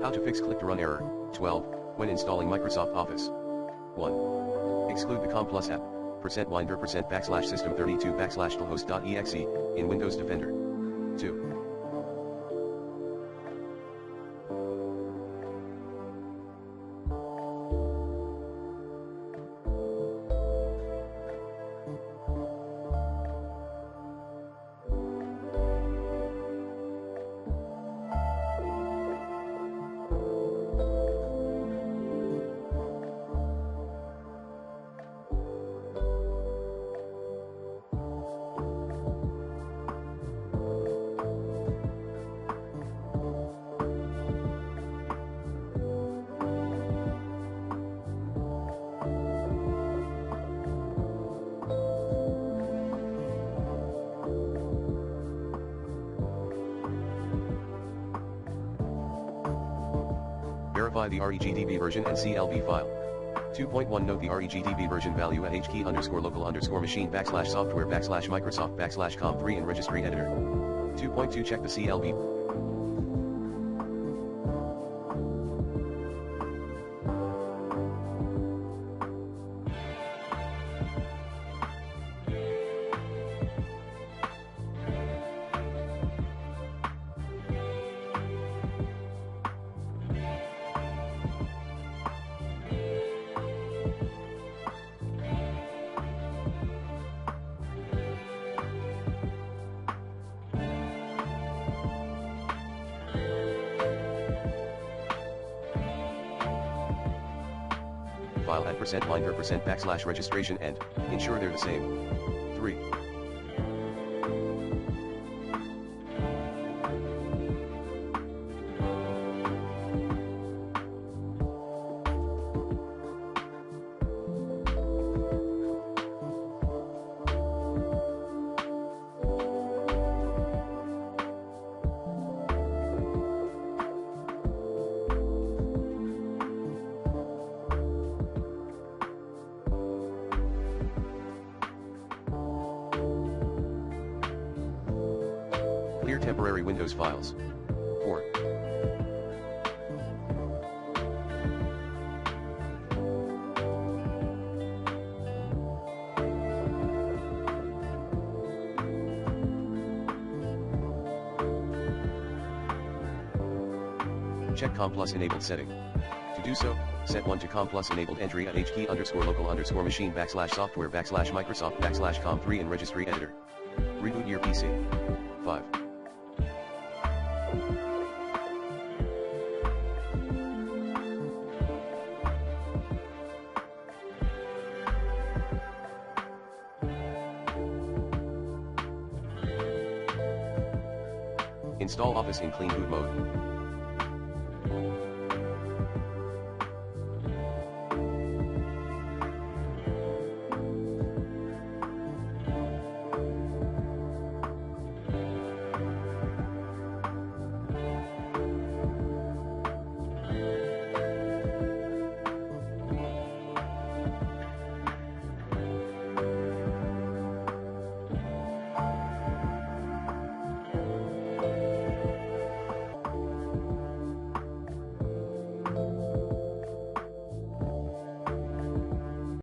How to fix ClickToRun error. 12. When installing Microsoft Office. 1. Exclude the COM Plus app, %winder %system32 /host.exe, in Windows Defender. 2. Verify the regedb version and CLB file. 2.1 Note the regedb version value at hkey_local_machine /software/Microsoft/com3 in Registry Editor. 2.2 Check the CLB. File at %winder %registration and ensure they're the same. 3. Clear temporary Windows files. 4. Check COM Plus enabled setting. To do so, set 1 to COM Plus enabled entry at hkey_local_machine /software/Microsoft/com3 in Registry Editor. Reboot your PC. 5. Install Office in clean boot mode.